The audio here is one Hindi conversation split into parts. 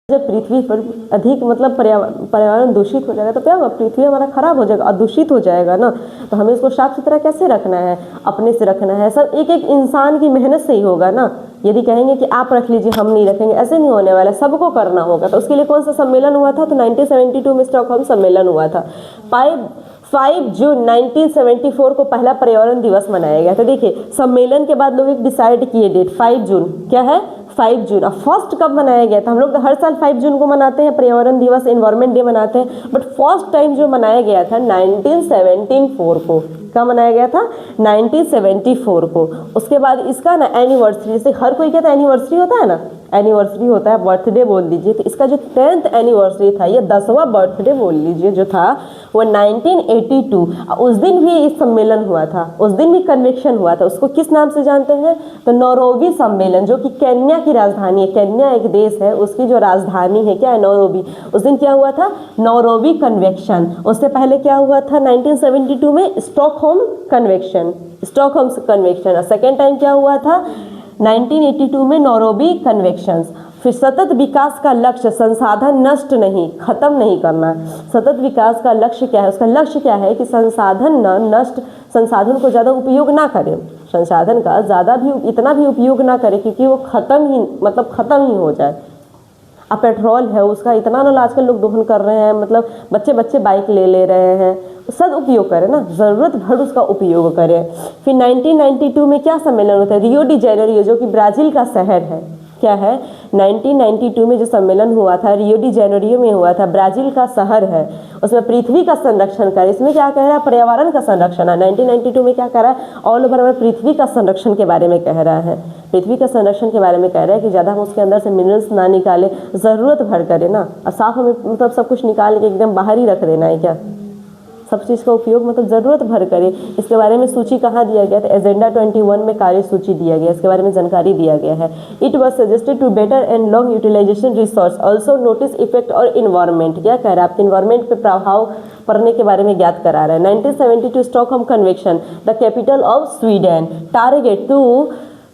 जब पृथ्वी पर अधिक मतलब पर्यावरण दूषित हो जाएगा तो क्या होगा, पृथ्वी हमारा खराब हो जाएगा, अदूषित हो जाएगा ना। तो हमें इसको साफ सुथरा कैसे रखना है, अपने से रखना है, सब एक एक इंसान की मेहनत से ही होगा ना। यदि कहेंगे कि आप रख लीजिए हम नहीं रखेंगे, ऐसे नहीं होने वाला, सबको करना होगा। तो उसके लिए कौन सा सम्मेलन हुआ था, तो 1972 में स्टॉकहोम सम्मेलन हुआ था। 5 जून 1974 को पहला पर्यावरण दिवस मनाया गया था। देखिए सम्मेलन के बाद लोग एक डिसाइड किए डेट 5 जून, क्या है 5 जून। अब फर्स्ट कब मनाया गया था, हम लोग तो हर साल 5 जून को मनाते हैं पर्यावरण दिवस, एनवायरमेंट डे मनाते हैं, बट फर्स्ट टाइम जो मनाया गया था 1974 को। कब मनाया गया था, 1974 को। उसके बाद इसका ना एनिवर्सरी, जैसे हर कोई कहता है एनिवर्सरी होता है ना, एनिवर्सरी होता है, बर्थडे बोल लीजिए। तो इसका जो 10th एनिवर्सरी था, ये 10वां बर्थडे बोल लीजिए जो था, वो 1982। उस दिन भी इस सम्मेलन हुआ था, उस दिन भी कन्वेक्शन हुआ था। उसको किस नाम से जानते हैं, तो नैरोबी सम्मेलन, जो कि केन्या की राजधानी है। केन्या एक देश है, उसकी जो राजधानी है क्या है, नैरोबी। उस दिन क्या हुआ था, नैरोबी कन्वेक्शन। उससे पहले क्या हुआ था 1972 में स्टॉकहोम कन्वेक्शन, स्टॉकहोम कन्वेक्शन। और सेकेंड टाइम क्या हुआ था 1982 में नैरोबी कन्वेक्शंस। फिर सतत विकास का लक्ष्य, संसाधन नष्ट नहीं, खत्म नहीं करना। सतत विकास का लक्ष्य क्या है, उसका लक्ष्य क्या है कि संसाधन न नष्ट, संसाधन को ज़्यादा उपयोग ना करें, संसाधन का ज़्यादा भी इतना भी उपयोग ना करें क्योंकि वो ख़त्म ही मतलब ख़त्म ही हो जाए। अब पेट्रोल है उसका इतना ना आजकल लोग दोहन कर रहे हैं, मतलब बच्चे बाइक ले रहे हैं, सदुपयोग करें ना, ज़रूरत भर उसका उपयोग करें। फिर 1992 में क्या सम्मेलन होता है, रियो डी जेनेरियो, जो कि ब्राज़ील का शहर है। क्या है, 1992 में जो सम्मेलन हुआ था रियो डी जेनेरियो में हुआ था, ब्राज़ील का शहर है। उसमें पृथ्वी का संरक्षण करें, इसमें क्या कह रहा है, पर्यावरण का संरक्षण है। 1992 में क्या कह रहा है, ऑल ओवर हमें पृथ्वी का संरक्षण के बारे में कह रहा है, पृथ्वी का संरक्षण के बारे में कह रहा है कि ज़्यादा हम उसके अंदर से मिनरल्स ना निकालें, ज़रूरत भर करें ना, और साफ हमें मतलब सब कुछ निकाल के एकदम बाहर ही रख देना है क्या, सब चीज़ का उपयोग मतलब ज़रूरत भर करें। इसके बारे में सूची कहाँ दिया गया था, एजेंडा 21 में कार्य सूची दिया गया, इसके बारे में जानकारी दिया गया है। It was suggested to better and long utilization resource, also notice effect और इन्वायरमेंट, क्या कह रहा है, आपके इन्वायरमेंट पे प्रभाव पड़ने के बारे में ज्ञात करा रहा है। 1972 Stockholm convention, the capital of Sweden, target to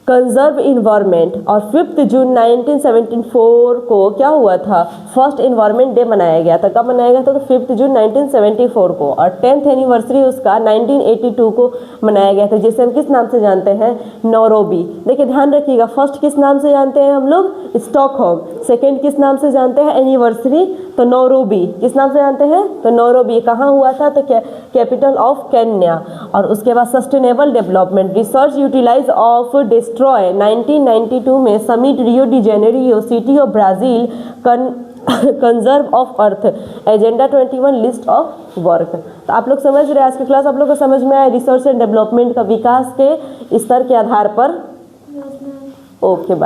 conserve environment. और 5 जून 1974 को क्या हुआ था, फर्स्ट इन्वायरमेंट डे मनाया गया था। कब मनाया गया था, तो 5 जून 1974 को। और 10th एनिवर्सरी उसका 1982 को मनाया गया था, जिसे हम किस नाम से जानते हैं, नैरोबी। देखिए ध्यान रखिएगा, फर्स्ट किस नाम से जानते हैं हम लोग, स्टॉकहोम। सेकेंड किस नाम से जानते हैं, एनिवर्सरी, तो नैरोबी। किस नाम से जानते हैं, तो नैरोबी। कहाँ हुआ था, तो कैपिटल ऑफ केन्या। और उसके बाद sustainable development, research utilize of destroy 1992 में summit Rio de Janeiro, city of Brazil, conserve of earth, agenda 21 list of work. तो आप लोग समझ रहे हैं, आज की क्लास आप लोग को समझ में आया, रिसर्च एंड डेवलपमेंट का विकास के स्तर के आधार पर। ओके।